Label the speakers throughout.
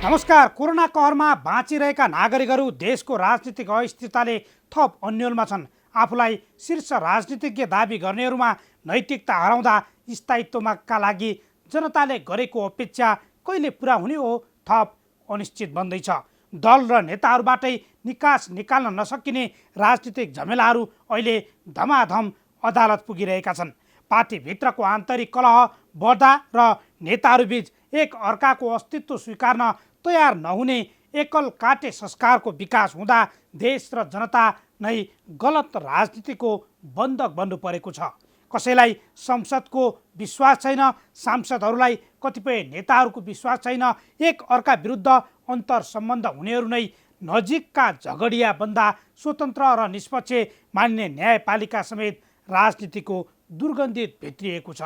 Speaker 1: नमस्कार। कोरोना कहरमा बाँचिरहेका नागरिकहरू देशको राजनीतिक अस्थिरताले थप अन्योलमा छन्। आफूलाई शीर्ष राजनीतिज्ञ दाबी गर्नेहरूमा नैतिकता हराउँदा स्थायित्वका लागि जनताले गरेको अपेक्षा कहिले पुरा हुने हो थप अनिश्चित बन्दैछ। दल र नेताहरूबाटै निकास निकाल्न नसकिने राजनीतिक झमेलाहरू अहिले धमाधम अदालत पुगिरहेका छन्। पार्टीभित्रको आन्तरिक कलह बढ्दा र नेताहरूबीच एक अर्काको अस्तित्व स्वीकार्न तयार नहुने एकल काटे संस्कारको विकास हुँदा देश र जनता नै गलत राजनीतिको बन्धक बन्नु परेको छ। कसैलाई संसदको विश्वास छैन, सांसदहरूलाई कतिपय नेताहरूको विश्वास छैन। एक अर्का विरुद्ध अन्तर सम्बन्ध हुनेहरू नै नजिकका झगडिया बन्दा स्वतन्त्र र निष्पक्ष मान्ने न्यायपालिका समेत राजनीतिको दुर्गन्धित भित्रिएको छ।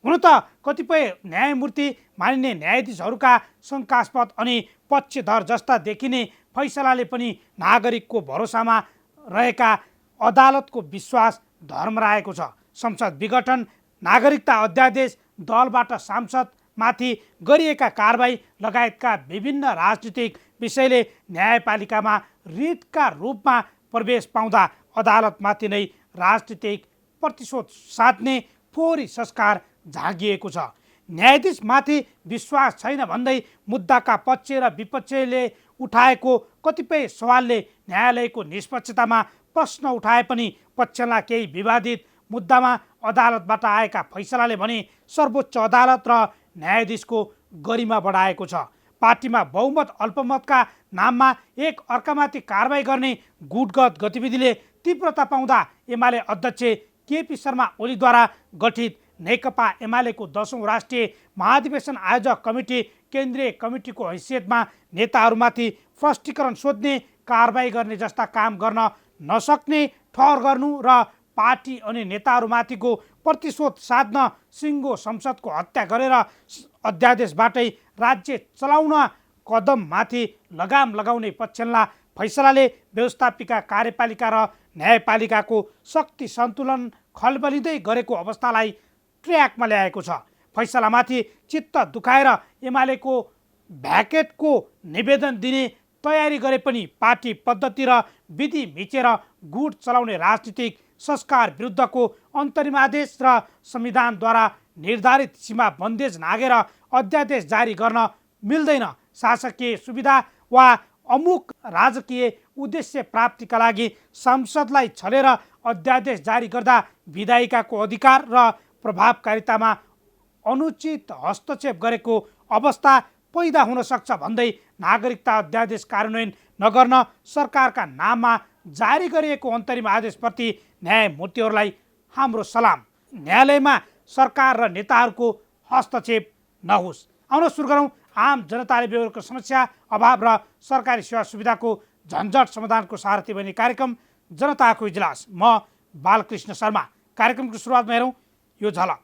Speaker 1: हुन त कतिपय न्यायमूर्ति मानिने न्यायाधीशहरूका शङ्कास्पद अनि पक्षधर जस्ता देखिने फैसलाले पनि नागरिकको भरोसामा रहेका अदालतको विश्वास धर्मराएको छ। संसद विघटन, नागरिकता अध्यादेश, दलबाट सांसदमाथि गरिएका कारबाही लगायतका विभिन्न राजनीतिक विषयले न्यायपालिकामा रिटका रूपमा प्रवेश पाउँदा अदालतमाथि नै राजनीतिक प्रतिशोध साध्ने फोहोरी संस्कार झाँगिएको छ। न्यायाधीशमाथि विश्वास छैन भन्दै मुद्दाका पक्ष र विपक्षले उठाएको कतिपय सवालले न्यायालयको निष्पक्षतामा प्रश्न उठाए पनि पक्षलाई केही विवादित मुद्दामा अदालतबाट आएका फैसलाले भने सर्वोच्च अदालत र न्यायाधीशको गरिमा बढाएको छ। पार्टीमा बहुमत अल्पमतका नाममा एक अर्कामाथि कारबाही गर्ने गुटगत गतिविधिले तीव्रता पाउँदा एमाले अध्यक्ष केपी शर्मा ओलीद्वारा गठित नेकपा एमालेको 10औं राष्ट्रिय महाधिवेशन आयोजक कमिटी केन्द्रीय कमिटीको हैसियतमा नेताहरूमाथि प्रष्टीकरण सोध्ने, कारबाही गर्ने जस्ता काम गर्न नसक्ने ठहर गर्नु र पार्टी अनि नेताहरूमाथिको प्रतिशोध साध्न सिङ्गो संसदको हत्या गरेर अध्यादेशबाटै राज्य चलाउन कदममाथि लगाम लगाउने पक्षलाई फैसलाले व्यवस्थापिका कार्यपालिका र न्यायपालिकाको शक्ति सन्तुलन खलबलिँदै गरेको अवस्थालाई ट्र्याकमा ल्याएको छ। फैसलामाथि चित्त दुखाएर एमालेको भ्याकेटको निवेदन दिने तयारी गरे पनि पार्टी पद्धति र विधि मिचेर गुट चलाउने राजनीतिक संस्कार विरुद्धको अन्तरिमादेश र संविधानद्वारा निर्धारित सीमा बन्देज नागेर अध्यादेश जारी गर्न मिल्दैन। शासकीय सुविधा वा अमुक राजकीय उद्देश्य प्राप्तिका लागि संसदलाई छलेर अध्यादेश जारी गर्दा विधायिकाको अधिकार र प्रभावकारितामा अनुचित हस्तक्षेप गरेको अवस्था पैदा हुन सक्छ भन्दै नागरिकता अध्यादेश कार्यान्वयन नगर्न सरकारका नाममा जारी गरिएको अन्तरिम आदेशप्रति न्यायमूर्तिहरूलाई हाम्रो सलाम। न्यायालयमा सरकार र नेताहरूको हस्तक्षेप नहोस्। आउन सुरु गरौँ आम जनताले बेहोरेको समस्या, अभाव र सरकारी सेवा सुविधाको झन्झट समाधानको सारथी बन्ने कार्यक्रम जनताको इजलास। म बालकृष्ण शर्मा। कार्यक्रमको सुरुवातमा हेरौँ यो झलक।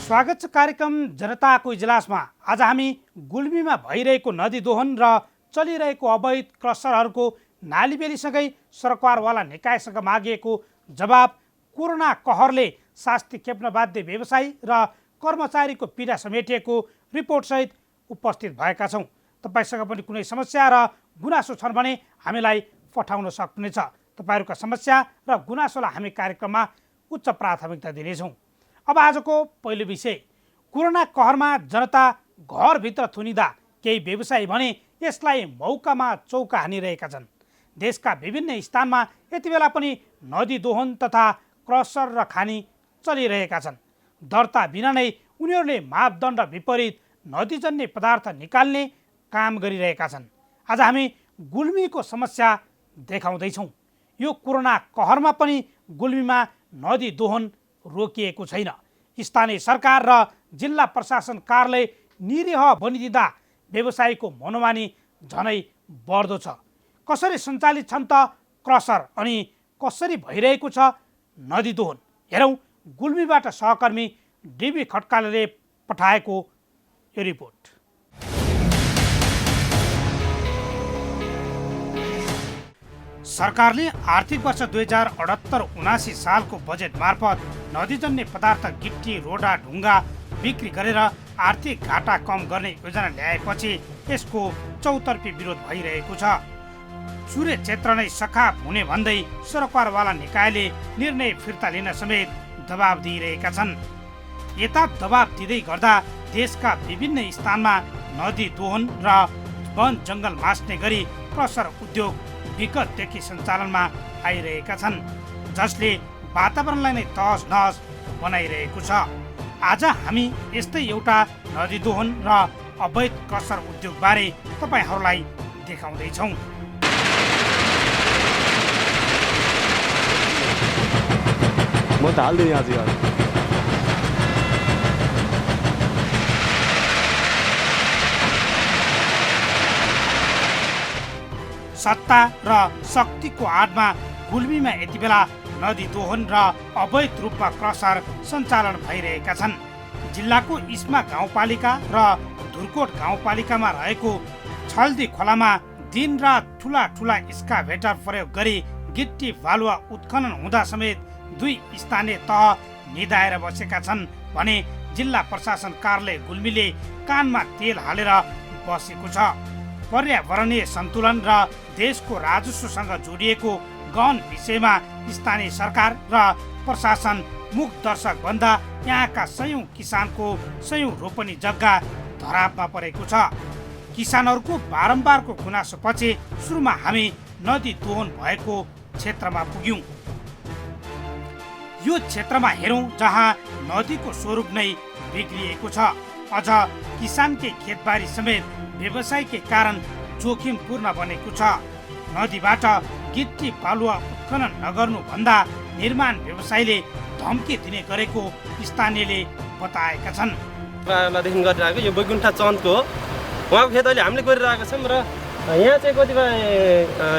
Speaker 1: स्वागत छ कार्यक्रम जनताको इजलासमा। आज हामी गुल्मीमा भइरहेको नदी दोहन र चलिरहेको अवैध क्रसरहरूको नालीबेलीसँगै सरकारवाला निकायसँग मागिएको जवाब, कोरोना कहरले शास्ति खेप्न बाध्य व्यवसायी र कर्मचारीको पीडा समेटिएको रिपोर्टसहित उपस्थित भएका छौँ। तपाईसँग पनि कुनै समस्या र गुनासो छन् भने हामीलाई पठाउन सक्नुहुनेछ। तपाईहरुका समस्या र गुनासोलाई हामी कार्यक्रममा उच्च प्राथमिकता दिनेछौँ। अब आजको पहिलो विषय, कोरोना कहरमा जनता घरभित्र थुनिँदा केही व्यवसायी भने यसलाई मौकामा चौका हानिरहेका छन्। देशका विभिन्न स्थानमा यति बेला पनि नदी दोहन तथा क्रसर र खानी चलिरहेका छन्। दर्ता बिना नै उनीहरूले मापदण्ड विपरीत नदीजन्य पदार्थ निकाल्ने काम गरिरहेका छन्। आज हामी गुल्मीको समस्या देखाउँदैछौँ। यो कोरोना कहरमा पनि गुल्मीमा नदी दोहन रोकिएको छैन। स्थानीय सरकार र जिल्ला प्रशासन कार्यालय निरीह बनिदिँदा व्यवसायीको मनोमानी झनै बढ्दो छ। कसरी सञ्चालित छन् त क्रसर अनि कसरी भइरहेको छ नदी दोहन, हेरौँ गुल्मीबाट सहकर्मी डिबी खड्काले पठाएको यो रिपोर्ट। सरकारले आर्थिक वर्ष 2078-79 सालको बजेट मार्फत नदीजन्य पदार्थ गिट्टी, रोडा, ढुङ्गा बिक्री गरेर आर्थिक घाटा कम गर्ने योजना ल्याएपछि यसको चौतर्फी विरोध भइरहेको छ। चुरे क्षेत्र नै सखाप हुने भन्दै सरकारवाला निकायले निर्णय फिर्ता लिन समेत दबाब दिइरहेका छन्। यता दबाब दिँदै गर्दा देशका विभिन्न स्थानमा नदी दोहन र वन जङ्गल मास्ने गरी क्रसर उद्योग विगतदेखि सञ्चालनमा आइरहेका छन्, जसले वातावरणलाई नै तहस नहस बनाइरहेको छ। आज हामी यस्तै एउटा नदी दोहन र अवैध क्रसर उद्योगबारे तपाईँहरूलाई देखाउँदैछौँ।
Speaker 2: म त हाल्दिनँ आज यार।
Speaker 1: सत्ता र शक्तिको आडमा गुल्मीमा यति बेला नदी दोहन र अवैध रूपमा क्रसर सञ्चालन भइरहेका छन्। जिल्लाको इस्मा गाउँपालिका र धुर्कोट गाउँपालिकामा रहेको छल्दी खोलामा दिनरात ठुला ठुला एक्सकाभेटर प्रयोग गरी गिट्टी बालुवा उत्खनन हुँदा समेत 2 स्थानीय तह निधाएर बसेका छन् भने जिल्ला प्रशासन कार्यालय गुल्मीले कानमा तेल हालेर बसेको छ। पर्यावरणीय सन्तुलन र देशको राजस्वसँग जोडिएको गहन विषयमा स्थानीय सरकार र प्रशासन मुख दर्शक भन्दा यहाँका सयौं किसानको सयौं रोपनी जग्गा धरापमा परेको छ। किसानहरूको बारम्बारको गुनासोपछि सुरुमा हामी नदी दोहन भएको क्षेत्रमा पुग्यौं। यो क्षेत्रमा हेरौँ जहाँ नदीको स्वरूप नै बिग्रिएको छ। अझ किसानकै खेतबारी समेत व्यवसायकै कारण जोखिमपूर्ण बनेको छ। नदीबाट गिट्टी बालुवा उत्खनन नगर्नु भन्दा निर्माण व्यवसायीले धम्की दिने गरेको स्थानीयले बताएका छन्।
Speaker 3: देखि गरिरहेको यो बैकुण्ठा चन्दको हो, उहाँको खेत अहिले हामीले गरिरहेका छौँ र यहाँ चाहिँ कतिपय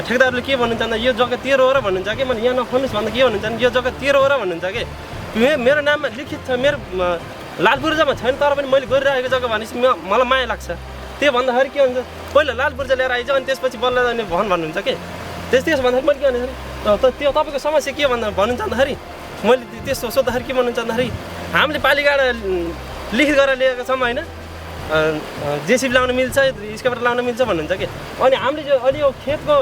Speaker 3: ठेकेदारले के भन्नुहुन्छ भन्दा यो जग्गा 13 हो र भन्नुहुन्छ कि मैले यहाँ नखोल्नुहोस् भन्दा के भन्नुहुन्छ भने यो जग्गा 13 हो र भन्नुहुन्छ कि मेरो नाममा लिखित छ, मेरो लाल पूर्जामा छैन, तर पनि मैले गरिरहेको जग्गा भनेपछि मलाई माया लाग्छ। त्यो भन्दाखेरि के हुन्छ, पहिला लाल पूर्जा लिएर आइज अनि त्यसपछि बल्ल भन्नुहुन्छ कि त्यस भन्दाखेरि मैले के भने त्यो तपाईँको समस्या के भन्नुहुन्छ भन्दाखेरि मैले त्यस्तो सोद्धाखेरि के भन्नुहुन्छ भन्दाखेरि हामीले पालिकाबाट लिखित गरेर लिएका छौँ होइन, जेसिबी लाउन मिल्छ, स्केपर लाउन मिल्छ भन्नुहुन्छ कि। अनि हामीले जो अहिले यो खेतको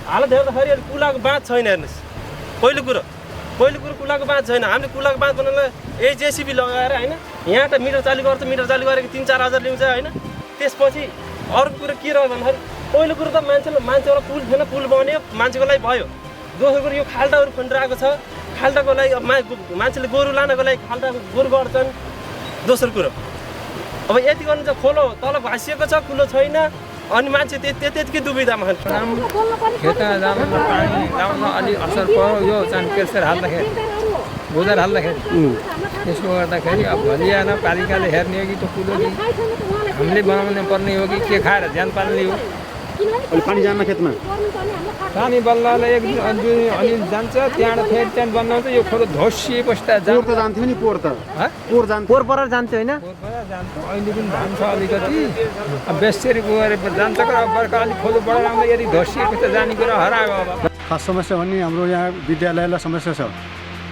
Speaker 3: हालत हेर्दाखेरि अहिले कुलाको बाँध छैन। हेर्नुहोस्, पहिलो कुरो कुलाको बाँध छैन। हामीले कुलाको बाँध बनाउनलाई यही जेसिबी लगाएर होइन, यहाँ त मिटर चालु गर्छ, मिटर चालु गरेको 3-4 हजार लिन्छ होइन। त्यसपछि अर्को कुरो के रह्यो भन्दाखेरि पहिलो कुरो त मान्छेबाट पुल थिएन, पुल बन्यो, मान्छेको लागि भयो। दोस्रो कुरो यो खाल्टाहरू खनिरहेको छ, खाल्टाको लागि मान्छेले गोरु लानको लागि खाल्टाको गोरु गर्छन्। दोस्रो कुरो अब यति गर्नु चाहिँ खोलो तल भाँसिएको छ, खुलो छैन, अनि मान्छे त्यतिकै दुविधामा
Speaker 4: खेतमा जानु पानी लाउन अलिक असर पर्यो। यो चाहिँ प्रेसर हाल्दाखेरि भुजार हाल्दाखेरि त्यसो गर्दाखेरि अब भोलि आएन पालिकाले हेर्ने हो कि त्यो कुलो कि हामीले बनाउनु पर्ने हो कि के खाएर ज्यान पाल्ने हो।
Speaker 2: अनि पानी जान्न खेतमा,
Speaker 4: पानी बल्ल एक दिन अनि जान्छ, त्यहाँबाट फेरि त्यहाँ बनाउँछ। यो खोलो धोसिए बस्दा
Speaker 2: पोहोर त जान्थ्यो नि, पोहोर पर जान्थ्यो होइन।
Speaker 4: जान्छ अहिले पनि जान्छ अलिकति, अब बेसरी गएर जान्छ। अब बर्खा अलिक खोलो बढेर आउँदा यदि धोसिएको त जाने कुरा हरायो। अब
Speaker 2: खास समस्या भने हाम्रो यहाँ विद्यालयलाई समस्या छ।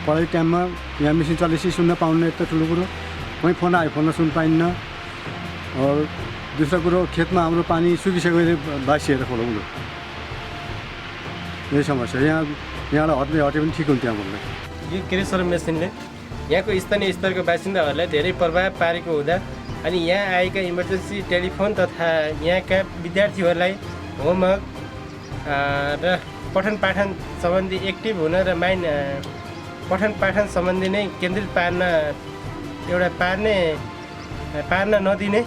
Speaker 2: पढाइ टाइममा यहाँ मेसिन चलेपछि सुन्न पाउनु यस्तो ठुलो कुरो, कहीँ फोन आयो फोनमा सुन्न पाइन्न। दूसरा कुरो खेतमा हाम्रो पानी सुकिसकेको बासिएर खोलो कुरो, यही समस्या। यहाँबाट हट्ने हटे पनि ठिक हुन्थ्यो। हाम्रो
Speaker 3: यो क्रेसर मेसिनले यहाँको स्थानीय स्तरको बासिन्दाहरूलाई धेरै प्रभाव पारेको हुँदा अनि यहाँ आएका इमर्जेन्सी टेलिफोन तथा यहाँका विद्यार्थीहरूलाई होमवर्क र पठन पाठन सम्बन्धी एक्टिभ हुन र पठन पाठन सम्बन्धी नै केन्द्रित पार्न नदिने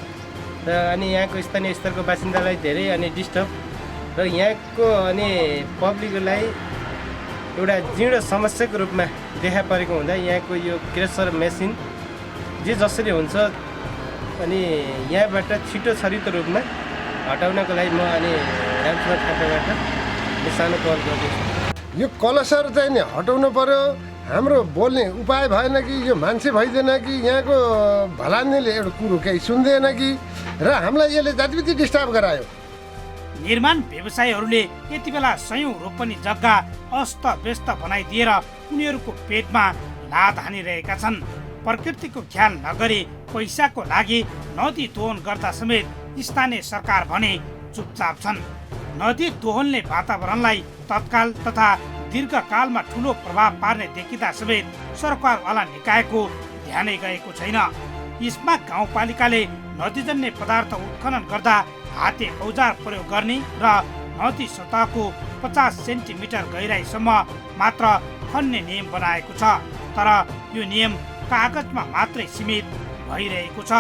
Speaker 3: र अनि यहाँको स्थानीय स्तरको बासिन्दालाई धेरै अनि डिस्टर्ब र यहाँको अनि पब्लिकलाई एउटा जीर्ण समस्याको रूपमा देखा परेको हुँदा यहाँको यो क्रेसर मेसिन जसरी हुन्छ अनि यहाँबाट छिटो छरितो रूपमा हटाउनको लागि म अनि रामचन्द्र थापाबाट सानो कल गर्दैछु।
Speaker 5: यो कलसर चाहिँ नि हटाउनु पर्यो। हाम्रो बोल्ने उपाय भएन कि यो मान्छे भइदिएन कि यहाँको भलान्नेले एउटा कुरो केही सुन्दैन कि र हामीलाई यसले जतिबित्ति डिस्टर्ब गरायो।
Speaker 1: निर्माण व्यवसायीहरूले यति बेला सयौं रोपनी जग्गा अस्त व्यस्त बनाइदिएर उनीहरूको पेटमा लात हानिरहेका छन्। प्रकृतिको ख्याल नगरी पैसाको लागि नदी दोहन गर्दा समेत स्थानीय सरकार भने चुपचाप छन्। नदी दोहनले वातावरणलाई तत्काल तथा दीर्घकालमा ठुलो प्रभाव पार्ने देखिँदा समेत सरकारवाला निकायको ध्यानै गएको छैन। इस्मा गाउँपालिकाले नदीजन्य पदार्थ उत्खनन गर्दा हाते औजार प्रयोग गर्ने र नदी सतहको 50 सेन्टिमिटर गहिराईसम्म मात्र खन्ने नियम बनाएको छ। तर यो नियम कागजमा मात्रै सीमित भइरहेको छ।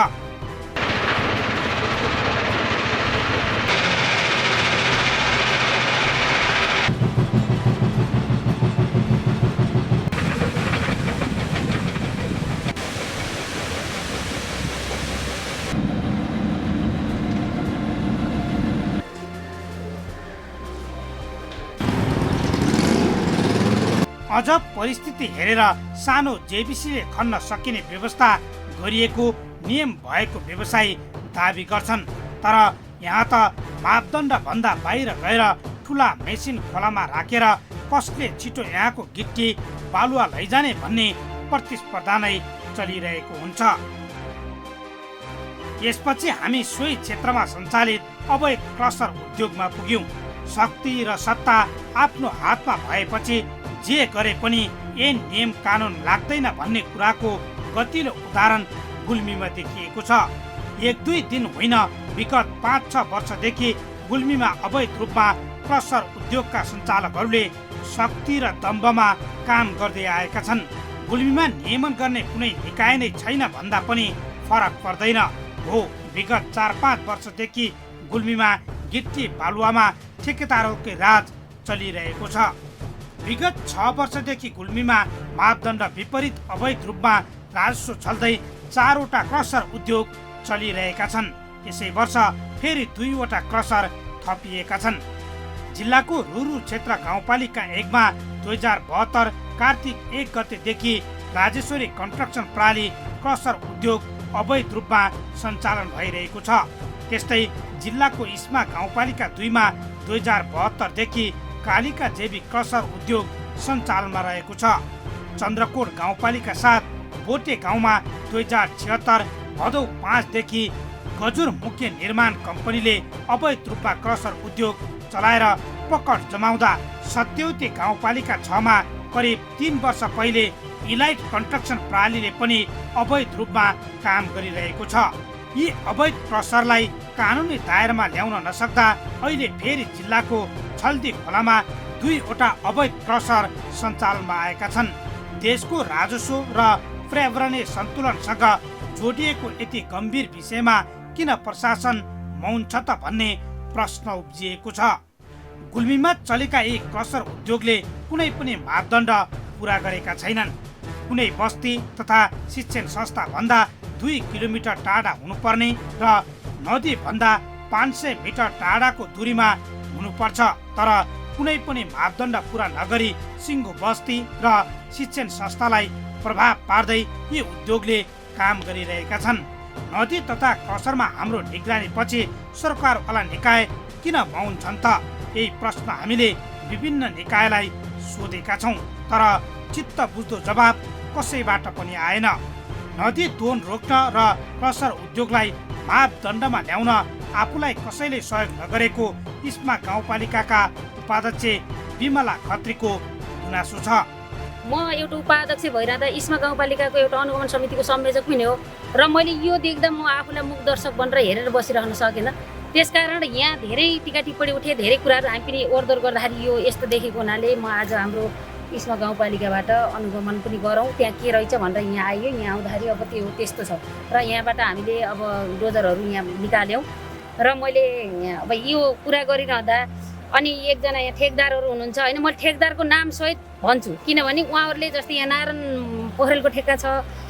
Speaker 1: अझ परिस्थिति हेरेर सानो जेबिसीले खन्न सकिने व्यवस्था गरिएको नियम भएको व्यवसायी दाबी गर्छन्। तर यहाँ त मापदण्ड भन्दा बाहिर गएर ठुला मेसिन खोलामा राखेर कसले छिटो यहाँको गिट्टी बालुवा लैजाने भन्ने प्रतिस्पर्धा नै चलिरहेको हुन्छ। यसपछि हामी सोही क्षेत्रमा सञ्चालित अवैध क्रसर उद्योगमा पुग्यौं। शक्ति र सत्ता आफ्नो हातमा भएपछि जे गरे पनि ऐन नियम कानुन लाग्दैन भन्ने कुराको गतिलो उदाहरण गुल्मीमा देखिएको छ। 1-2 दिन होइन, विगत 5-6 वर्षदेखि गुल्मीमा अवैध रूपमा क्रसर उद्योगका सञ्चालकहरूले शक्ति र दम्बमा काम गर्दै आएका छन्। गुल्मीमा नियमन गर्ने कुनै निकाय नै छैन भन्दा पनि फरक पर्दैन। हो, विगत 4-5 वर्षदेखि गुल्मीमा गिट्टी बालुवामा ठेकेदारहरूकै राज चलिरहेको छ। विगत 6 वर्षदेखि गुल्मीमा मापदण्ड विपरीत अवैध रूपमा राजस्व छल्दै 4वटा क्रसर उद्योग चलिरहेका छन्। यसै वर्ष फेरि 2वटा क्रसर थपिएका छन्। जिल्लाको रुरु क्षेत्र गाउँपालिका 1 मा 2072 कार्तिक 1 गतेदेखि राजेश्वरी कन्स्ट्रक्सन प्रणाली क्रसर उद्योग अवैध रूपमा सञ्चालन भइरहेको छ। त्यस्तै जिल्लाको इस्मा गाउँपालिका 2 मा 2072 देखि कालिका जेबी क्रसर उद्योग सञ्चालनमा रहेको छ। चन्द्रकोट गाउँपालिका 7 बोटे गाउँमा 2076 भदौ 5 देखि गजुर मुख्य निर्माण कम्पनीले अवैध रूपमा क्रसर उद्योग चलाएर पकड जमाउँदा सत्यौती गाउँपालिका 6 मा करिब 3 वर्ष पहिले इलाइट कन्स्ट्रक्सन प्रणालीले पनि अवैध रूपमा काम गरिरहेको छ। यी अवैध क्रसरलाई कानुनी दायरामा ल्याउन नसक्दा अहिले फेरि जिल्लाको छल्दी खोलामा 2वटा अवैध क्रसर सञ्चालनमा आएका छन्। देशको राजस्व र पर्यावरणीय सन्तुलनसँग जोडिएको यति गम्भीर विषयमा किन प्रशासन मौन छ त भन्ने प्रश्न उब्जिएको छ। गुल्मीमा चलेका यी क्रसर उद्योगले कुनै पनि मापदण्ड पूरा गरेका छैनन्। कुनै बस्ती तथा शिक्षण संस्था भन्दा 2 किलोमिटर टाढा हुनुपर्ने र नदी भन्दा 500 मिटर टाढाको दूरीमा हुनुपर्छ। तर कुनै पनि मापदण्ड पूरा नगरी सिङ्गो बस्ती र शिक्षण संस्थालाई प्रभाव पार्दै यी उद्योगले काम गरिरहेका छन्। नदी तथा क्रसरमा हाम्रो निगरानी पछि सरकारवाला निकाय किन मौन छन् त? यही प्रश्न हामीले विभिन्न निकायलाई सोधेका छौँ, तर चित्त बुझ्दो जवाब कसैबाट पनि आएन। नदी दोहन रोक्न र क्रसर उद्योगलाई मापदण्डमा ल्याउन आफूलाई कसैले सहयोग नगरेको इस्मा गाउँपालिकाका उपाध्यक्ष विमला खत्रीको गुनासो छ।
Speaker 6: म एउटा उपाध्यक्ष भइरहँदा इस्मा गाउँपालिकाको एउटा अनुगमन समितिको संयोजक पनि हो र मैले यो देख्दा म आफूलाई मुखदर्शक बनेर हेरेर बसिरहन सकेन। त्यसकारण यहाँ धेरै टिका टिप्पणी उठे, धेरै कुराहरू हामी पनि ओरदोर गर्दाखेरि यो यस्तो देखेको हुनाले म आज हाम्रो इस्मा गाउँपालिकाबाट अनुगमन पनि गरौँ, त्यहाँ के रहेछ भनेर यहाँ आइयो। यहाँ आउँदाखेरि अब त्यो त्यस्तो छ र यहाँबाट हामीले अब डोजरहरू यहाँ निकाल्यौँ र मैले अब यो कुरा गरिरहँदा अनि एकजना यहाँ ठेकदारहरू हुनुहुन्छ होइन, मैले ठेकदारको नाम सहित भन्छु किनभने उहाँहरूले जस्तै यहाँ नारायण पोखरेलको ठेक्का छ,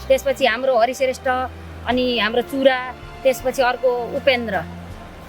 Speaker 6: त्यसपछि हाम्रो हरिश्रेष्ठ, अनि हाम्रो चुरा, त्यसपछि अर्को उपेन्द्र,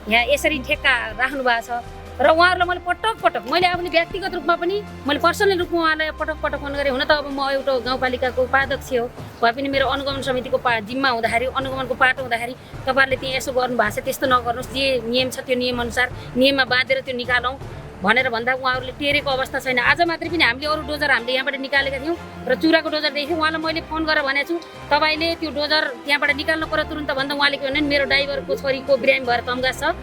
Speaker 6: यहाँ यसरी ठेक्का राख्नु भएको छ र उहाँहरूलाई मैले पटक मैले आफूले व्यक्तिगत रूपमा पनि मैले पर्सनल रूपमा उहाँलाई पटक फोन गरेँ। हुन त अब म एउटा गाउँपालिकाको उपाध्यक्ष हो, भए पनि मेरो अनुगमन समितिको जिम्मा हुँदाखेरि, अनुगमनको पाटो हुँदाखेरि तपाईँहरूले त्यहाँ यसो गर्नुभएको छ, त्यस्तो नगर्नुहोस्, जे नियम छ त्यो नियमअनुसार नियममा बाँधेर त्यो निकालौँ भनेर भन्दा उहाँहरूले टेरेको अवस्था छैन। आज मात्रै पनि हामीले अरू डोजर हामीले यहाँबाट निकालेका थियौँ र चुराको डोजर देख्यौँ। उहाँलाई मैले फोन गरेर भनेको छु तपाईँले त्यो डोजर त्यहाँबाट निकाल्नु पर्यो तुरन्त भन्दा उहाँले के भन्नु मेरो ड्राइभरको छोरीको बिरामी भएर तम्गास छ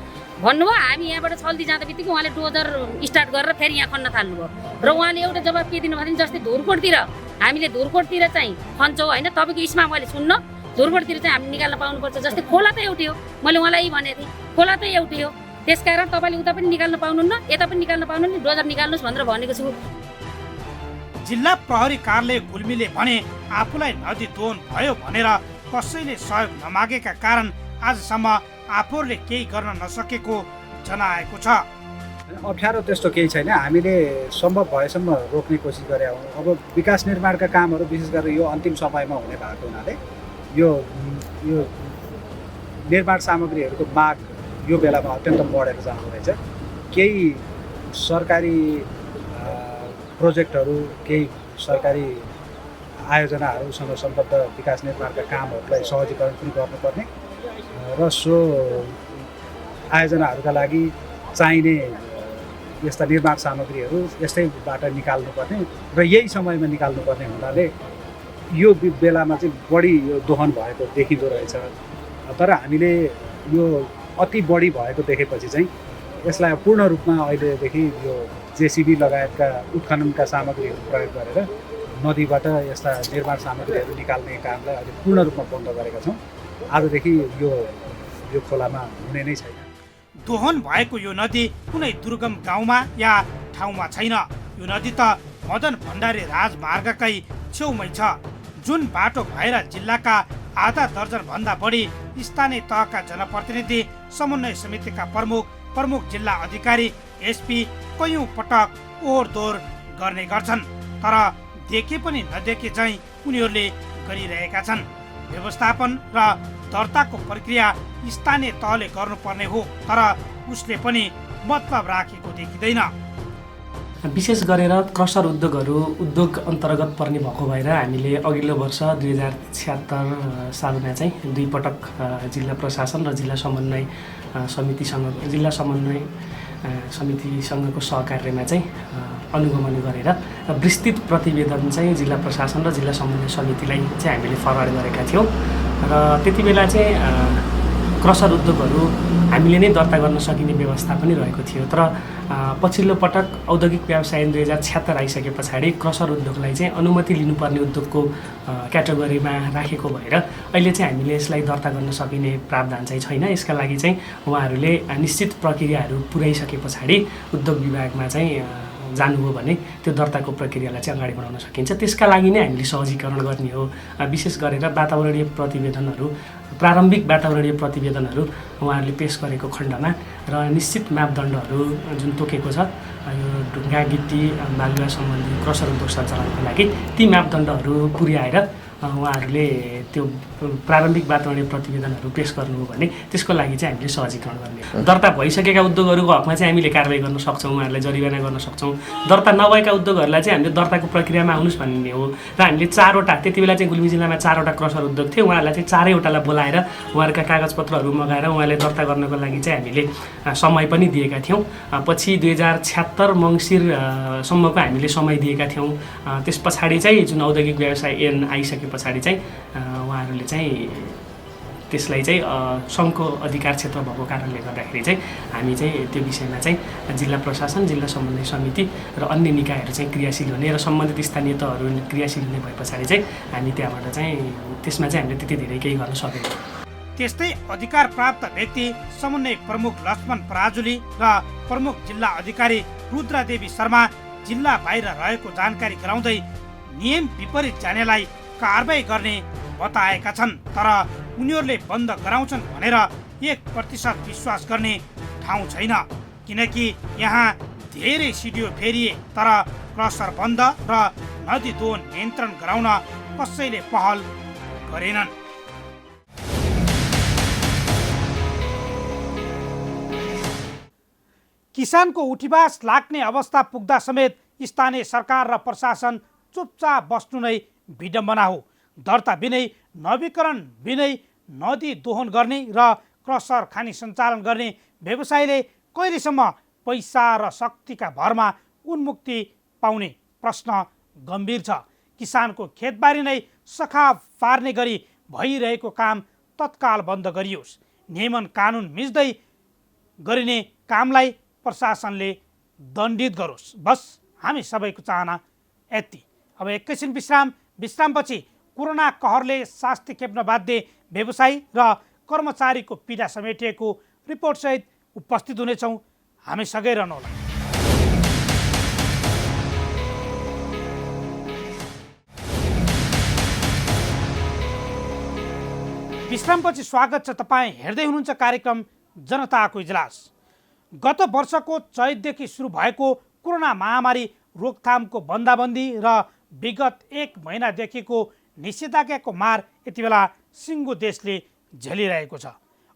Speaker 6: भन्नुभयो। हामी यहाँबाट चल्दी जाँदा बित्तिकै उहाँले डोजर स्टार्ट गरेर फेरि यहाँ खन्न थाल्नुभयो र उहाँले एउटा जवाब के दिनुभयो भने जस्तै धुरकोटतिर हामीले धुरकोटतिर चाहिँ खन्छौँ होइन, तपाईँको इस्मा मैले सुन्न, धुरकोटतिर चाहिँ हामी निकाल्न पाउनुपर्छ, जस्तै खोला त एउटै हो, मैले उहाँलाई भनेको थिएँ खोला त एउटै हो, त्यसकारण तपाईँले उता पनि निकाल्न पाउनुहुन्न यता पनि निकाल्न पाउनुहुन्न, डोजर निकाल्नुहोस् भनेर भनेको छु।
Speaker 1: जिल्ला प्रहरी कार्यालय गुल्मीले भने आफूलाई नदी दोहन भयो भनेर कसैले सहयोग नमागेका कारण आजसम्म आफूहरूले केही गर्न नसकेको जनाएको छ।
Speaker 7: अप्ठ्यारो त्यस्तो केही छैन, हामीले सम्भव भएसम्म रोक्ने कोसिस गरे हौँ। अब विकास निर्माणका कामहरू विशेष गरेर यो अन्तिम समयमा हुने भएको हुनाले यो निर्माण सामग्रीहरूको माग यो बेलामा अत्यन्त बढेर जाँदो रहेछ। केही सरकारी प्रोजेक्टहरू, केही सरकारी आयोजनाहरूसँग सम्बद्ध विकास निर्माणका कामहरूलाई सहजीकरण पनि गर्नुपर्ने र सो आयोजनाहरूका लागि चाहिने यस्ता निर्माण सामग्रीहरू यस्तैबाट निकाल्नुपर्ने र यही समयमा निकाल्नुपर्ने हुनाले यो बेलामा चाहिँ बढी यो दोहन भएको देखिँदो रहेछ। तर हामीले यो अति बढी भएको देखेपछि चाहिँ यसलाई पूर्ण रूपमा अहिलेदेखि यो जेसिबी लगायतका उत्खननका सामग्रीहरू प्रयोग गरेर नदीबाट यस्ता निर्माण सामग्रीहरू निकाल्ने कामलाई अहिले पूर्ण रूपमा बन्द गरेका छौँ। आजदेखि यो खोलामा हुने नै छैन।
Speaker 1: दोहन भएको यो नदी कुनै दुर्गम गाउँमा या ठाउँमा छैन। यो नदी त मदन भण्डारी राजमार्गकै छेउमै छ, जुन बाटो भएर जिल्लाका आधा दर्जन भन्दा बढी स्थानीय तहका जनप्रतिनिधि, समन्वय समितिका प्रमुख जिल्ला अधिकारी, एसपी कयौं पटक ओहोर दोहोर गर्ने गर्छन्, तर देखे पनि नदेखे चाहिँ उनीहरूले गरिरहेका छन्। व्यवस्थापन र दर्ताको प्रक्रिया स्थानीय तहले गर्नुपर्ने हो, तर उसले पनि मतलब राखेको देखिँदैन।
Speaker 8: विशेष गरेर क्रसर उद्योग अन्तर्गत पर्ने भएको भएर हामीले अघिल्लो वर्ष 2076 सालमा चाहिँ 2 पटक जिल्ला प्रशासन र जिल्ला समन्वय समितिसँगको सहकार्यमा चाहिँ अनुगमन गरेर विस्तृत प्रतिवेदन चाहिँ जिल्ला प्रशासन र जिल्ला समन्वय समितिलाई चाहिँ हामीले फरवार्ड गरेका थियौँ र त्यति बेला चाहिँ क्रसर उद्योगहरू हामीले नै दर्ता गर्न सकिने व्यवस्था पनि रहेको थियो। तर पछिल्लो पटक औद्योगिक व्यवसाय 2076 आइसके पछाडि क्रसर उद्योगलाई चाहिँ अनुमति लिनुपर्ने उद्योगको क्याटेगोरीमा राखेको भएर अहिले चाहिँ हामीले यसलाई दर्ता गर्न सकिने प्रावधान चाहिँ छैन। यसका लागि चाहिँ उहाँहरूले निश्चित प्रक्रियाहरू पुर्याइसके पछाडि उद्योग विभागमा चाहिँ जानुभयो भने त्यो दर्ताको प्रक्रियालाई चाहिँ अगाडि बढाउन सकिन्छ। त्यसका लागि नै हामीले सहजीकरण गर्ने हो। विशेष गरेर प्रारम्भिक वातावरणीय प्रतिवेदनहरू उहाँहरूले पेश गरेको खण्डमा र निश्चित मापदण्डहरू जुन तोकेको छ यो ढुङ्गा गिट्टी बालुवा सम्बन्धी क्रसर उद्योग सञ्चालनको लागि ती मापदण्डहरू पुर्याएर उहाँहरूले त्यो प्रारम्भिक वातावरणीय प्रतिवेदनहरू पेश गर्नुभयो भने त्यसको लागि चाहिँ हामीले सहजीकरण गर्ने हो। दर्ता भइसकेका उद्योगहरूको हकमा चाहिँ हामीले कारबाही गर्न सक्छौँ, उहाँहरूलाई जरिवाना गर्न सक्छौँ। दर्ता नभएका उद्योगहरूलाई चाहिँ हामीले दर्ताको प्रक्रियामा आउनुहोस् भन्ने हो। र हामीले 4वटा, त्यति बेला चाहिँ गुल्मी जिल्लामा 4वटा क्रसर उद्योग थियो, उहाँहरूलाई चाहिँ 4वटालाई बोलाएर उहाँहरूका कागजपत्रहरू मगाएर उहाँले दर्ता गर्नको लागि चाहिँ हामीले समय पनि दिएका थियौँ। पछि 2076 मङ्सिरसम्मको हामीले समय दिएका थियौँ। त्यस पछाडि चाहिँ जुन औद्योगिक व्यवसाय ऐन आइसके पछाडि चाहिँ उहाँहरूले चाहिँ त्यसलाई चाहिँ सङ्घको अधिकार क्षेत्र भएको कारणले गर्दाखेरि चाहिँ हामी चाहिँ त्यो विषयमा चाहिँ जिल्ला प्रशासन, जिल्ला समन्वय समिति र अन्य निकायहरू चाहिँ क्रियाशील हुने र सम्बन्धित स्थानीय तहहरू क्रियाशील हुने भए पछाडि चाहिँ हामी त्यहाँबाट चाहिँ त्यसमा चाहिँ हामीले त्यति धेरै केही गर्न सकेनौँ।
Speaker 1: त्यस्तै अधिकार प्राप्त व्यक्ति समन्वय प्रमुख लक्ष्मण पराजुली र प्रमुख जिल्ला अधिकारी रुद्रादेवी शर्मा जिल्ला बाहिर रहेको जानकारी गराउँदै नियम विपरीत जानेलाई कारबाही गर्ने बताएका छन्। तर उनीहरूले बन्द गराउँछन् भनेर 1% विश्वास गर्ने ठाउँ छैन, किनकि यहाँ धेरै सिडियो फेरिए तर क्रसर बन्द र नदी दोहन नियन्त्रण गराउन कसैले पहल गरेनन्। किसानको उठीबास लाग्ने अवस्था पुग्दा समेत स्थानीय सरकार र प्रशासन चुपचाप बस्नु नै विडम्बना हो। दर्ता बिनै, नवीकरण बिनै नदी दोहन गर्ने र क्रसर खानी सञ्चालन गर्ने व्यवसायीले कहिलेसम्म पैसा र शक्तिका भरमा उन्मुक्ति पाउने प्रश्न गम्भीर छ। किसानको खेतबारी नै सखा पार्ने गरी भइरहेको काम तत्काल बन्द गरियोस्। नियमन कानुन मिच्दै गरिने कामलाई प्रशासनले दण्डित गरोस्। बस हामी सबैको चाहना यति। अब एकैछिन विश्रामपछि कोरोना कहरले शास्ति खेप्न बाध्य व्यवसायी र कर्मचारीको पीडा समेटिएको रिपोर्टसहित उपस्थित हुनेछौँ। हामी सँगै रहनुहोला। विश्रामपछि स्वागत छ। तपाईँ हेर्दै हुनुहुन्छ कार्यक्रम जनताको इजलास। गत वर्षको चैतदेखि सुरु भएको कोरोना महामारी रोकथामको बन्दाबन्दी र विगत 1 महिनादेखिको निषेधाज्ञाको मार यति बेला सिङ्गो देशले झेलिरहेको छ।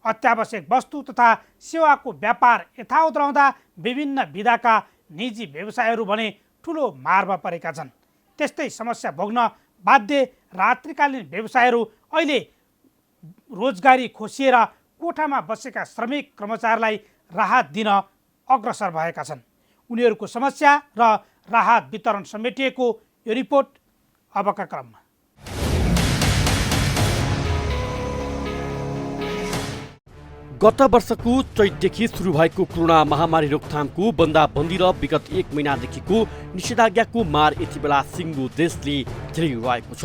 Speaker 1: अत्यावश्यक वस्तु तथा सेवाको व्यापार यथावत रहँदा विभिन्न विधाका निजी व्यवसायहरू भने ठुलो मारमा परेका छन्। त्यस्तै समस्या भोग्न बाध्य रात्रिकालीन व्यवसायहरू अहिले रोजगारी खोसिएर कोठामा बसेका श्रमिक कर्मचारीलाई राहत दिन अग्रसर भएका छन्। उनीहरूको समस्या र राहत वितरण समेटिएको यो रिपोर्ट अबका क्रममा।
Speaker 9: गत वर्षको चैतदेखि सुरु भएको कोरोना महामारी रोकथामको बन्दाबन्दी र विगत 1 महिनादेखिको निषेधाज्ञाको मार यति बेला सिङ्गो देशले झेलिरहेको छ।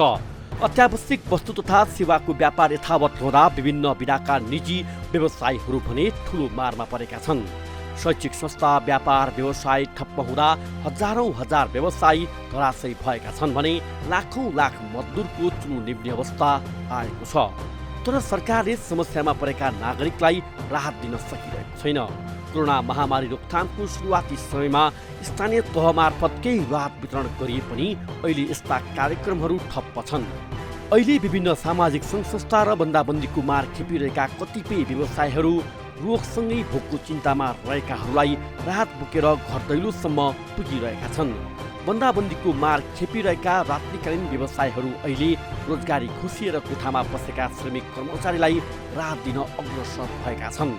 Speaker 9: अत्यावश्यक वस्तु तथा सेवाको व्यापार यथावत रहँदा विभिन्न विधाका निजी व्यवसायीहरू भने ठुलो मारमा परेका छन्। शैक्षिक संस्था, व्यापार व्यवसाय ठप्प हुँदा हजार व्यवसायी धराशयी भएका छन् भने लाखौं लाख मजदुरको चुलो निभ्ने अवस्था आएको छ। तर सरकारले समस्यामा परेका नागरिकलाई राहत दिन सकिरहेको छैन। कोरोना महामारी रोकथामको सुरुवाती समयमा स्थानीय तह मार्फत केही राहत वितरण गरिए पनि अहिले यस्ता कार्यक्रमहरू ठप्प छन्। अहिले विभिन्न सामाजिक सङ्घ संस्था र बन्दाबन्दीको मार खेपिरहेका कतिपय व्यवसायीहरू रोगसँगै भोकको चिन्तामा रहेकाहरूलाई राहत बोकेर घर दैलोसम्म पुगिरहेका छन्। बन्दाबन्दीको मार खेपिरहेका रात्रिकालीन व्यवसायीहरू अहिले रोजगारी खुसिएर कोठामा बसेका श्रमिक कर्मचारीलाई राहत दिन अग्रसर भएका छन्।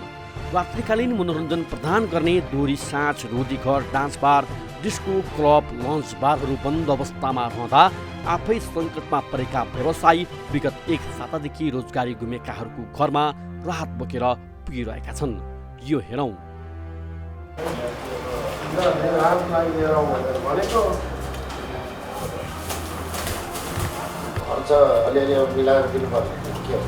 Speaker 9: रात्रिकालीन मनोरञ्जन प्रदान गर्ने दोहोरी साँझ, रोदी घर, dance bar, disco club, lunch बारहरू बन्द अवस्थामा रहँदा आफै सङ्कटमा परेका व्यवसायी विगत 1 सातादेखि रोजगारी गुमेकाहरूको घरमा राहत बोकेर पुगिरहेका छन्। यो हेरौँ।
Speaker 5: खर्च अलिअलि मिलाएर दिनुपर्ने के हो?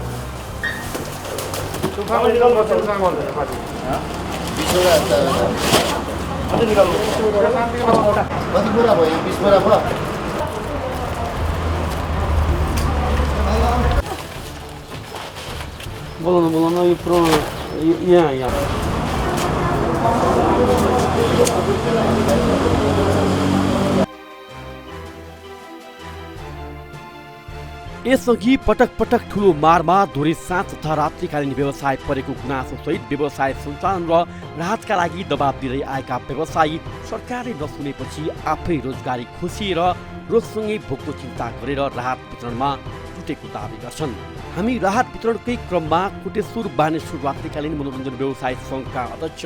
Speaker 5: कति कुरा भयो? 20 कुरा भयो।
Speaker 9: बोलाउनु यो पुरो यहाँ यसअघि पटक पटक ठुलो मारमा धोरी साँझ तथा रात्रिकालीन व्यवसाय परेको गुनासोसहित व्यवसाय सञ्चालन र राहतका लागि दबाब दिँदै आएका व्यवसायी सरकारले नसुनेपछि आफै रोजगारी खोसिएर रोगसँगै भोकको चिन्ता गरेर राहत वितरणमा जुटेको दावी गर्छन्। हामी राहत वितरणकै क्रममा कोटेश्वर बानेश्वर रात्रिकालीन मनोरञ्जन व्यवसाय सङ्घका अध्यक्ष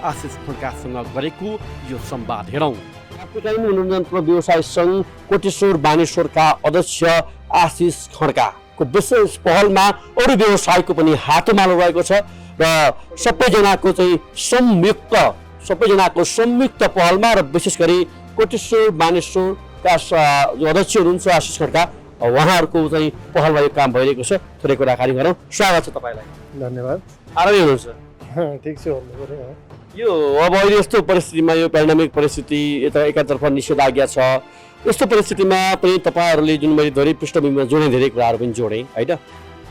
Speaker 9: आशिष खड्कासँग गरेको यो संवाद हेरौँ।
Speaker 10: रात्रिकालीन मनोरञ्जन व्यवसाय सङ्घ कोटेश्वर बानेश्वरका अध्यक्ष आशिष खड्का,
Speaker 9: को विशेष पहलमा अरू व्यवसायको पनि हातोमालो रहेको छ र सबैजनाको संयुक्त पहलमा र विशेष गरी कोटेश्वर मानेश्वरका जो अध्यक्ष हुनुहुन्छ आशिष खड्का उहाँहरूको चाहिँ पहलमा यो काम भइरहेको छ। थोरै कुराकानी गरौँ। स्वागत छ तपाईँलाई।
Speaker 5: धन्यवाद।
Speaker 9: आरामै हुनुहुन्छ?
Speaker 5: ठिक छ, भन्नु पऱ्यो।
Speaker 9: यो अब अहिले यस्तो परिस्थितिमा यो पेन्डेमिक परिस्थिति यता एकातर्फ निषेधाज्ञा छ, यस्तो परिस्थितिमा पनि तपाईँहरूले जुन मैले धेरै पृष्ठभूमिमा जोडेँ, धेरै कुराहरू पनि जोडेँ होइन,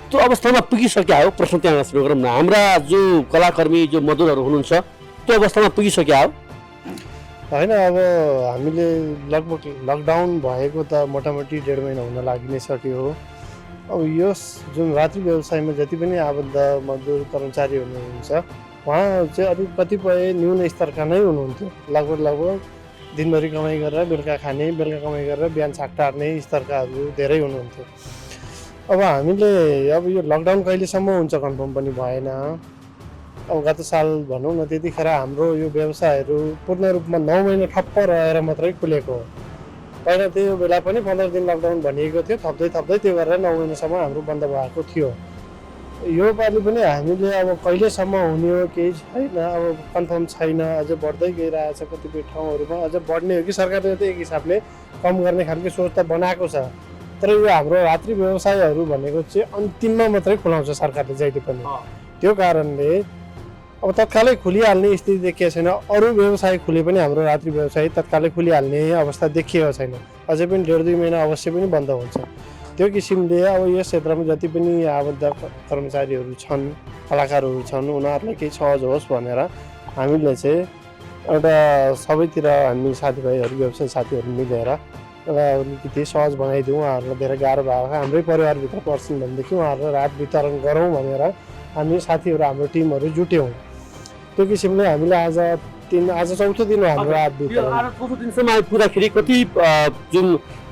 Speaker 9: त्यो अवस्थामा पुगिसक्यो हो? प्रश्न त्यहाँ सुरु गरौँ न। हाम्रा जो कलाकर्मी जो मजदुरहरू हुनुहुन्छ त्यो अवस्थामा पुगिसक्यो हो?
Speaker 10: होइन, अब हामीले लगभग लकडाउन भएको त मोटामोटी 1.5 महिना हुन लागि नै सक्यो हो। अब यो जुन रात्रि व्यवसायमा जति पनि आबद्ध मजदुर कर्मचारी हुनुहुन्छ उहाँ चाहिँ अलिक कतिपय न्यून स्तरका नै हुनुहुन्थ्यो। लगभग दिनभरि कमाइ गरेर बेलुका खाने, बेलुका कमाइ गरेर बिहान छाक टार्ने स्तरकाहरू धेरै हुनुहुन्थ्यो। अब हामीले अब यो लकडाउन कहिलेसम्म हुन्छ कन्फर्म पनि भएन। अब गत साल भनौँ न त्यतिखेर हाम्रो यो व्यवसायहरू पूर्ण रूपमा 9 महिना ठप्प रहेर मात्रै खुलेको हो। पहिला त्यो बेला पनि 15 दिन लकडाउन भनिएको थियो, थप्दै त्यो गरेर 9 महिनासम्म हाम्रो बन्द भएको थियो। यो पालि पनि हामीले अब कहिलेसम्म हुने हो केही छैन, अब कन्फर्म छैन। अझ बढ्दै गइरहेछ कतिपय ठाउँहरूमा, अझ बढ्ने हो कि सरकारले त एक हिसाबले कम गर्ने खालको सोच त बनाएको छ। तर यो हाम्रो रात्रि व्यवसायहरू भनेको चाहिँ अन्तिममा मात्रै खुलाउँछ सरकारले जहिले पनि। त्यो कारणले अब तत्कालै खुलिहाल्ने स्थिति देखिएको छैन। अरू व्यवसाय खुले पनि हाम्रो रात्रि व्यवसाय तत्कालै खुलिहाल्ने अवस्था देखिएको छैन। अझै पनि 1.5-2 महिना अवश्य पनि बन्द हुन्छ। त्यो किसिमले अब यस क्षेत्रमा जति पनि आबद्ध कर्मचारीहरू छन्, कलाकारहरू छन्, उनीहरूलाई केही सहज होस् भनेर हामीले चाहिँ एउटा सबैतिर हामी साथीभाइहरू व्यवसाय साथीहरू मिलेर एउटा अलिकति सहज बनाइदिउँ, उहाँहरूलाई धेरै गाह्रो भएको हाम्रै परिवारभित्र पर्छन् भनेदेखि उहाँहरूलाई राहत वितरण गरौँ भनेर हामी साथीहरू हाम्रो टिमहरू जुट्यौँ। त्यो किसिमले हामीले आज चौथो दिन हो हाम्रो राहत वितरण।
Speaker 9: चौथो दिनसम्म आइपुग्दाखेरि कति जुन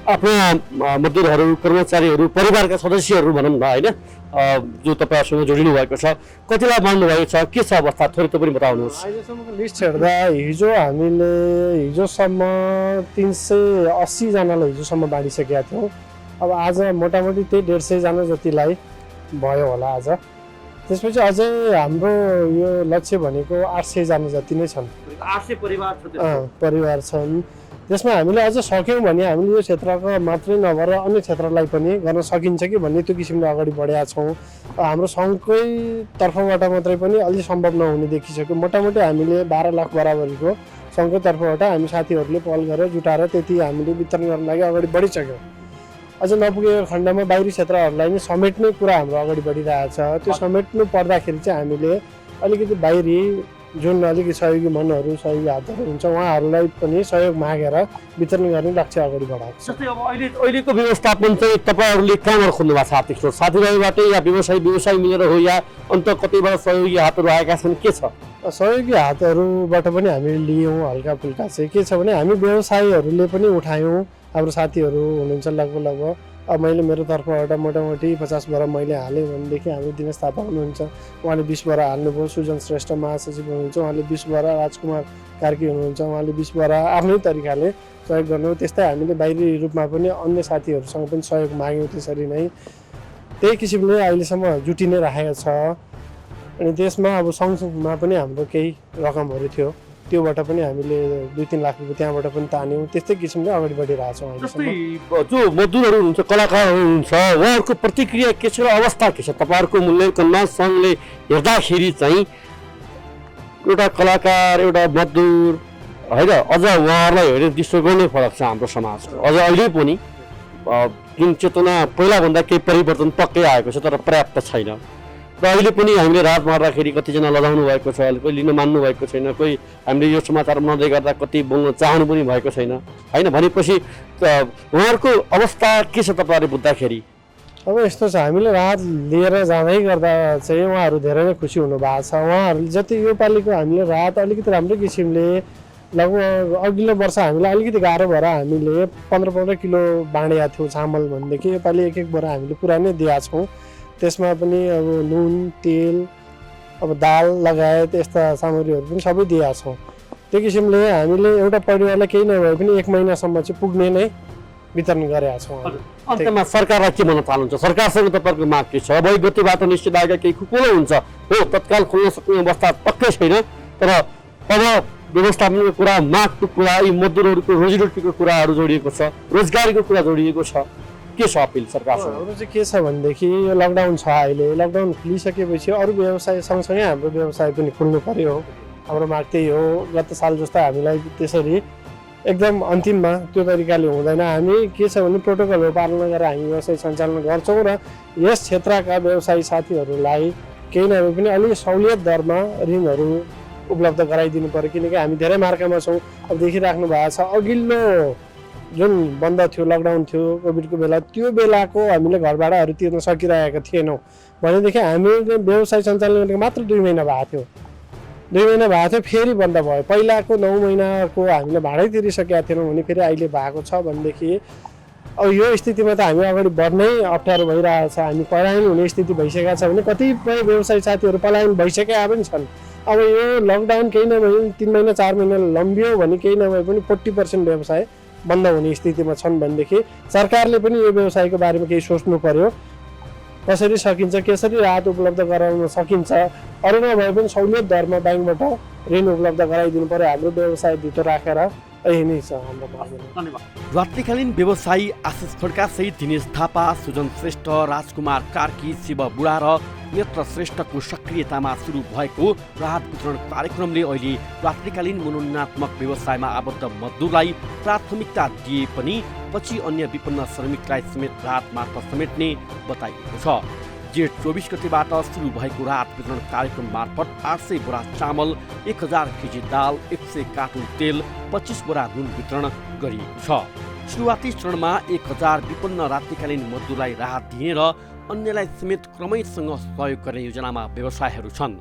Speaker 9: आफ्ना मजदुरहरू, कर्मचारीहरू, परिवारका सदस्यहरू भनौँ न होइन, जो तपाईँहरूसँग जोडिनु भएको छ, कतिलाई मान्नुभएको छ, के छ अवस्था थोरै त पनि बताउनुहोस्।
Speaker 10: अहिलेसम्मको लिस्ट हेर्दा हिजोसम्म 380 जनालाई हिजोसम्म बाँडिसकेका थियौँ। अब आज मोटामोटी त्यही 150 जना जतिलाई भयो होला आज। त्यसपछि अझै हाम्रो यो लक्ष्य भनेको 800 जना जति नै छन्।
Speaker 9: 800
Speaker 10: परिवार छन्। त्यसमा हामीले अझ सक्यौँ भने हामीले यो क्षेत्रको मात्रै नभएर अन्य क्षेत्रलाई पनि गर्न सकिन्छ कि भन्ने त्यो किसिमले अगाडि बढेका छौँ। हाम्रो सङ्घकै तर्फबाट मात्रै पनि अलि सम्भव नहुने देखिसक्यो। मोटामोटी हामीले 12 लाख बराबरीको सङ्घकै तर्फबाट हामी साथीहरूले पहल गरेर जुटाएर त्यति हामीले वितरण गर्न लागि अगाडि बढिसक्यौँ। अझ नपुगेको खण्डमा बाहिरी क्षेत्रहरूलाई नै समेट्ने कुरा हाम्रो अगाडि बढिरहेछ। त्यो समेट्नु पर्दाखेरि चाहिँ हामीले अलिकति बाहिरी जुन अलिकति सहयोगी मनहरू, सहयोगी हातहरू हुन्छ उहाँहरूलाई पनि सहयोग मागेर वितरण गर्ने लक्ष्य अगाडि बढाएको छ।
Speaker 9: जस्तै अब अहिलेको व्यवस्थापन चाहिँ तपाईँहरूले कहाँबाट खोज्नु भएको छ आर्थिक स्रोत? साथीभाइबाटै या व्यवसाय मिलेर हो या अन्त कतैबाट सहयोगी हातहरू आएका छन्, के छ?
Speaker 10: सहयोगी हातहरूबाट पनि हामीले लियौँ हल्का फुल्का चाहिँ। के छ भने हामी व्यवसायीहरूले पनि उठायौँ। हाम्रो साथीहरू हुनुहुन्छ लगभग अब मैले मेरो तर्फबाट मोटामोटी 50 बोरा मैले हालेँ भनेदेखि हाम्रो दिनेश थापा हुनुहुन्छ, उहाँले 20 बोरा हाल्नुभयो। सुजन श्रेष्ठ महासचिव हुनुहुन्छ, उहाँले 20 बोरा। राजकुमार कार्की हुनुहुन्छ, उहाँले 20 बोरा आफ्नै तरिकाले सहयोग गर्नुभयो। त्यस्तै हामीले बाहिरी रूपमा पनि अन्य साथीहरूसँग पनि सहयोग माग्यौँ। त्यसरी नै त्यही किसिमले अहिलेसम्म जुटि नै राखेको छ। अनि त्यसमा अब सँगसँगमा पनि हाम्रो केही रकमहरू थियो, त्योबाट पनि हामीले 2-3 लाख रुपियाँ त्यहाँबाट पनि तान्यौँ। त्यस्तै किसिमले अगाडि बढिरहेछौँ अहिलेसम्म।
Speaker 9: जो मजदुरहरू हुनुहुन्छ, कलाकारहरू हुनुहुन्छ, उहाँहरूको प्रतिक्रिया के छ र अवस्था के छ? तपाईँहरूको मूल्याङ्कनमा सङ्घले हेर्दाखेरि चाहिँ एउटा कलाकार, एउटा मजदुर होइन, अझ उहाँहरूलाई हेरेर दृष्टिकोण नै फरक छ हाम्रो समाजको। अझ अहिले पनि जुन चेतना पहिलाभन्दा केही परिवर्तन पक्कै आएको छ, तर पर्याप्त छैन। र अहिले पनि हामीले रात मार्दाखेरि कतिजना लजाउनु भएको छ, कोही लिन मान्नु भएको छैन, कोही हामीले यो समाचार बनाउँदै गर्दा कति बोल्न चाहनु पनि भएको छैन होइन। भनेपछि उहाँहरूको अवस्था के छ तपाईँहरूले बुझ्दाखेरि?
Speaker 10: अब यस्तो छ, हामीले राहत लिएर जाँदै गर्दा चाहिँ उहाँहरू धेरै नै खुसी हुनुभएको छ। उहाँहरूले जति यो पालिको हामीले राहत अलिकति राम्रो किसिमले लगभग अघिल्लो वर्ष हामीलाई अलिकति गाह्रो भएर हामीले 15-15 किलो बाँडेका थियौँ चामल भनेदेखि। योपालि 1-1 बोरा हामीले पुरा नै दिएका छौँ। त्यसमा पनि अब नुन, तेल, अब दाल लगायत यस्ता सामग्रीहरू पनि सबै दिएका छौँ। त्यो किसिमले हामीले एउटा परिवारलाई केही नभए पनि 1 महिनासम्म चाहिँ पुग्ने नै वितरण गरेका छौँ हामी।
Speaker 9: अन्त्यमा सरकारलाई के भन्न चाहनुहुन्छ? सरकारसँग तपाईँको माग के छ? अब गतिबाट निषेधाज्ञा केही खुकुलो हुन्छ हो, तत्काल खोल्न सक्ने अवस्था पक्कै छैन, तर अब व्यवस्थापनको कुरा, मागको कुरा, यी मजदुरहरूको रोजीरोटीको कुराहरू जोडिएको छ, रोजगारीको कुरा जोडिएको छ, के छ अपिल सरकारसँग?
Speaker 10: हाम्रो चाहिँ के छ भनेदेखि यो लकडाउन छ, अहिले लकडाउन खुलिसकेपछि अरू व्यवसाय सँगसँगै हाम्रो व्यवसाय पनि खुल्नु पर्यो। हाम्रो माग त्यही हो। गत साल जस्तो हामीलाई त्यसरी एकदम अन्तिममा त्यो तरिकाले हुँदैन। हामी के छ भने प्रोटोकलहरू पालना गरेर हामी व्यवसाय सञ्चालन गर्छौँ र यस क्षेत्रका व्यवसायी साथीहरूलाई केही नभए पनि अलिक सहुलियत दरमा ऋणहरू उपलब्ध गराइदिनु पर्यो, किनकि हामी धेरै मार्कामा छौँ। अब देखिराख्नु भएको छ अघिल्लो जुन बन्द थियो, लकडाउन थियो कोभिडको बेला, त्यो बेलाको हामीले घर भाडाहरू तिर्न सकिरहेका थिएनौँ भनेदेखि हामी व्यवसाय सञ्चालन गरेको मात्र 2 महिना भएको थियो। 2 महिना भएको थियो, फेरि बन्द भयो। पहिलाको 9 महिनाको हामीले भाडै तिरिसकेका थिएनौँ भने फेरि अहिले भएको छ भनेदेखि अब यो स्थितिमा त हामी अगाडि बढ्नै अप्ठ्यारो भइरहेको छ। हामी पलायन हुने स्थिति भइसकेको छ भने कतिपय व्यवसायी साथीहरू पलायन भइसकेका पनि छन्। अब यो लकडाउन केही नभए 3 महिना 4 महिना लम्बियो भने केही नभए पनि 40% व्यवसाय बन्द हुने स्थितिमा छन् भनेदेखि सरकारले पनि यो व्यवसायको बारेमा केही सोच्नु पर्यो। कसरी सकिन्छ, कसरी राहत उपलब्ध गराउन सकिन्छ, अरू नभए पनि सहुलियत दरमा ब्याङ्कबाट ऋण उपलब्ध गराइदिनु पर्यो हाम्रो व्यवसाय भित्र राखेर। यही नै छ हाम्रो माग।
Speaker 9: रात्रिकालीन व्यवसायी आशिष खड्का सहित दिनेश थापा, सुजन श्रेष्ठ, राजकुमार कार्की, शिव बुढा र नेत्र श्रेष्ठको सक्रियतामा सुरु भएको राहत वितरण कार्यक्रमले अहिले रात्रिकालीन मनोरञ्जनात्मक व्यवसायमा आबद्ध मजदुरलाई प्राथमिकता दिए पनि पछि अन्य विपन्न श्रमिकलाई समेत राहत मार्फत समेट्ने बताइएको छ। जेठ 24 गतेबाट सुरु भएको राहत वितरण कार्यक्रम मार्फत 800 बोरा चामल, 1000 केजी दाल, 100 कार्टुन तेल, 25 बोरा नुन वितरण गरिएको छ। सुरुवाती चरणमा 1000 विपन्न रात्रिकालीन मजदुरलाई राहत दिने र अन्यलाई समेत क्रमैसँग सहयोग गर्ने योजनामा व्यवसायहरू छन्।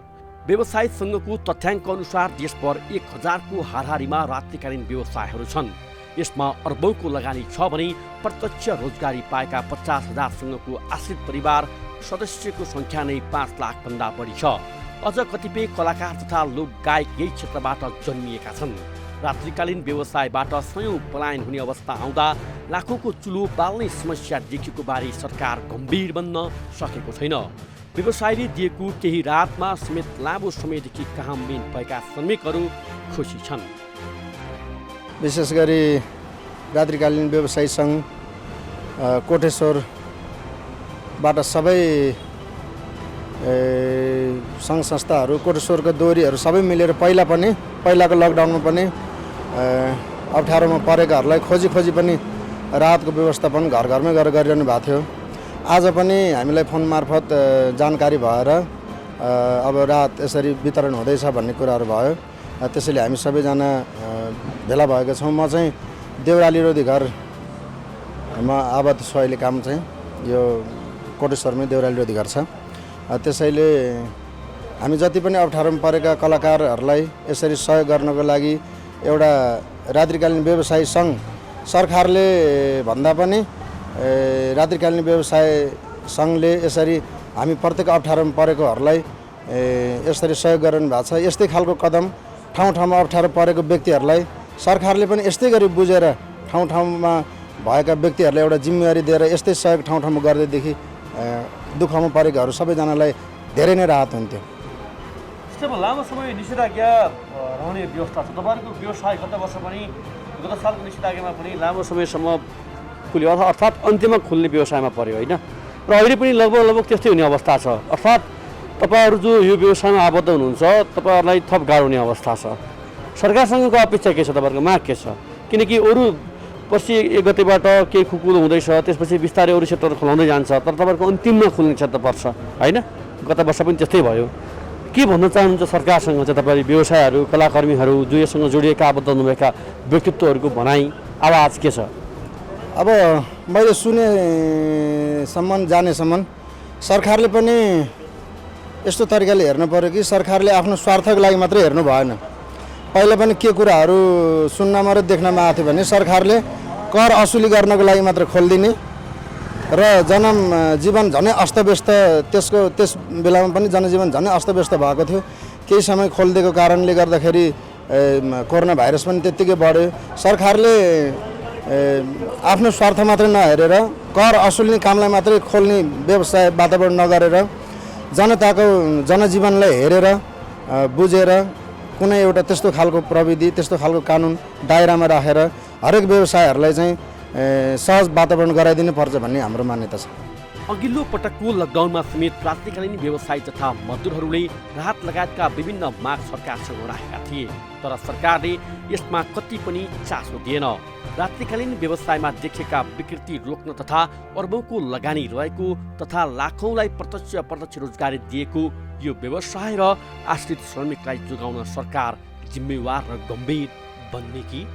Speaker 9: व्यवसाय सङ्घको तथ्याङ्क अनुसार देशभर 1000 को हाराहारीमा रात्रिकालीन व्यवसायहरू छन्। यसमा अर्बौंको लगानी छ भने प्रत्यक्ष रोजगारी पाएका 50,000 सङ्घको आश्रित परिवार सदस्यको सङ्ख्या नै 5 लाख भन्दा बढी छ। अझ कतिपय कलाकार तथा लोकगायक यही क्षेत्रबाट जन्मिएका छन्। रात्रिकालीन व्यवसायबाट स्वयं पलायन हुने अवस्था आउँदा लाखौँको चुलो बाल्ने समस्या देखिएको बारे सरकार गम्भीर बन्न सकेको छैन। व्यवसायले दिएको केही राहतमा समेत लामो समयदेखि काम मेन भएका श्रमिकहरू खुसी छन्।
Speaker 11: विशेष गरी रात्रिकालीन व्यवसायी सङ्घ कोटेश्वरबाट सबै सङ्घ संस्थाहरू, कोटेश्वरको दोहोरीहरू सबै मिलेर पहिलाको लकडाउनमा पनि अप्ठ्यारोमा परेकाहरूलाई खोजी पनि राहतको व्यवस्थापन घर घरमै गरेर गरिरहनु भएको थियो। आज पनि हामीलाई फोन मार्फत जानकारी भएर अब राहत यसरी वितरण हुँदैछ भन्ने कुराहरू भयो। त्यसैले हामी सबैजना भेला भएका छौँ। म चाहिँ देउराली रोधी घरमा आबद्ध छु। अहिले काम चाहिँ यो कोटेश्वरमै देउराली रोधी घर छ। त्यसैले हामी जति पनि अप्ठ्यारोमा परेका कलाकारहरूलाई यसरी सहयोग गर्नको लागि एउटा रात्रिकालीन व्यवसायी सङ्घ सरकारले भन्दा पनि रात्रिकालीन व्यवसाय सङ्घले यसरी हामी प्रत्येक अप्ठ्यारोमा परेकोहरूलाई यसरी सहयोग गरिरहनु भएको छ। यस्तै खालको कदम ठाउँ अप्ठ्यारो परेको व्यक्तिहरूलाई सरकारले पनि यस्तै गरी बुझेर ठाउँमा भएका व्यक्तिहरूलाई एउटा जिम्मेवारी दिएर यस्तै सहयोग ठाउँमा गर्दैदेखि दुःखमा परेकाहरू सबैजनालाई धेरै नै राहत हुन्थ्यो।
Speaker 9: जब लामो समय निषेधाज्ञा रहने व्यवस्था छ, तपाईँहरूको व्यवसाय गत वर्ष पनि गत सालको निषेधाज्ञामा पनि लामो समयसम्म खुल्यो, अर्थात् अन्त्यमा खुल्ने व्यवसायमा पर्यो होइन, र अहिले पनि लगभग त्यस्तै हुने अवस्था छ। अर्थात् तपाईँहरू जो यो व्यवसायमा आबद्ध हुनुहुन्छ तपाईँहरूलाई थप गाह्रो हुने अवस्था छ। सरकारसँगको अपेक्षा के छ, तपाईँहरूको माग के छ? किनकि अरू पछि 1 गतेबाट केही खुकुलो हुँदैछ, त्यसपछि बिस्तारै अरू क्षेत्रहरू खुलाउँदै जान्छ, तर तपाईँहरूको अन्तिममा खुल्ने क्षेत्र पर्छ होइन। गत वर्ष पनि त्यस्तै भयो। के भन्न चाहनुहुन्छ सरकारसँग चाहिँ तपाईँले व्यवसायहरू, कलाकर्मीहरू जो योसँग जोडिएका आबद्ध हुनुभएका व्यक्तित्वहरूको भनाइ आवाज के छ?
Speaker 11: अब मैले सुनेसम्म जानेसम्म सरकारले पनि यस्तो तरिकाले हेर्नु पर्यो कि सरकारले आफ्नो स्वार्थको लागि मात्रै हेर्नु भएन। पहिला पनि के कुराहरू सुन्नमा र देख्नमा आएको थियो भने सरकारले कर असुली गर्नको लागि मात्र खोलिदिने र जनजीवन झनै अस्तव्यस्त, त्यस बेलामा पनि जनजीवन झनै अस्तव्यस्त भएको थियो। केही समय खोलिदिएको कारणले गर्दाखेरि कोरोना भाइरस पनि त्यत्तिकै बढ्यो। सरकारले आफ्नो स्वार्थ मात्रै नहेरेर कर असुल्ने कामलाई मात्रै खोल्ने व्यवसाय वातावरण नगरेर जनजीवनलाई हेरेर बुझेर कुनै एउटा त्यस्तो खालको प्रविधि त्यस्तो खालको कानुन दायरामा राखेर हरेक व्यवसायहरूलाई चाहिँ सहज वातावरण गराइदिनु पर्छ भन्ने हाम्रो मान्यता छ।
Speaker 9: अघिल्लो पटकको लकडाउनमा समेत रात्रिकालीन व्यवसायी तथा मजदुरहरूले राहत लगायतका विभिन्न माग सरकारसँग राखेका थिए, तर सरकारले यसमा कति पनि चासो दिएन। रात्रिकालीन व्यवसायमा देखिएका विकृति रोक्न तथा अर्बौंको लगानी रहेको तथा लाखौंलाई प्रत्यक्ष रोजगारी दिएको यो व्यवसाय र आश्रित श्रमिकलाई जोगाउन सरकार जिम्मेवार र गम्भीर बन्ने कि?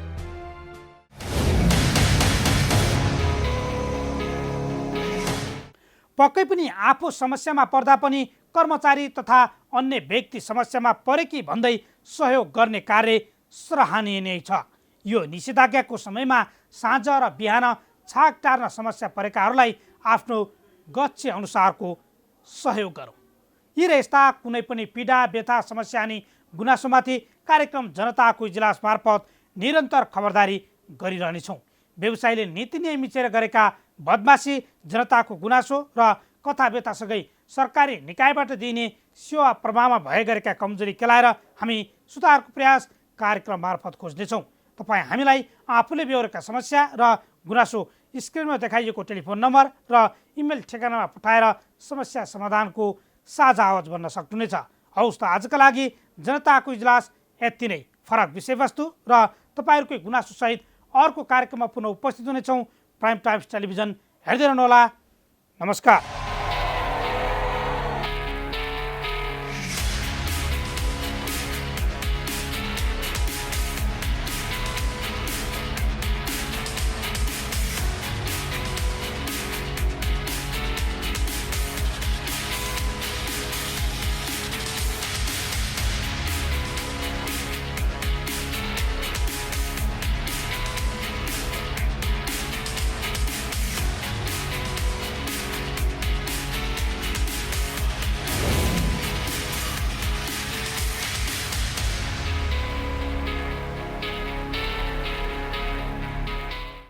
Speaker 1: पक्कै पनि आफू समस्यामा पर्दा पनि कर्मचारी तथा अन्य व्यक्ति समस्यामा परेकी भन्दै सहयोग गर्ने कार्य सराहनीय नै छ। यो निषेधाज्ञाको समयमा साँझ र बिहान छाक टार्न समस्या परेकाहरूलाई आफ्नो गच्छे अनुसारको सहयोग गरौँ। यी र यस्ता कुनै पनि पीडा व्यथा समस्या अनि गुनासोमाथि कार्यक्रम जनताको इजलास मार्फत निरन्तर खबरदारी गरिरहनेछौँ। व्यवसायीले नीति नियम मिचेर गरेका बदमासी, जनताको गुनासो र कथा व्यथासँगै सरकारी निकायबाट दिइने सेवा प्रवाहमा भए गरेका कमजोरी केलाएर हामी सुधारको प्रयास कार्यक्रम मार्फत खोज्नेछौँ। तपाईँ हामीलाई आफूले बेहोरेका समस्या र गुनासो स्क्रिनमा देखाइएको टेलिफोन नम्बर र इमेल ठेगानामा पठाएर समस्या समाधानको साझा आवाज बन्न सक्नुहुनेछ। हौस् त आजका लागि जनताको इजलास यति नै। फरक विषयवस्तु र तपाईँहरूकै गुनासोसहित अर्को कार्यक्रममा पुनः उपस्थित हुनेछौँ। प्राइम टाइम्स टेलिभिजन हेर्दै रहनुहोला। नमस्कार।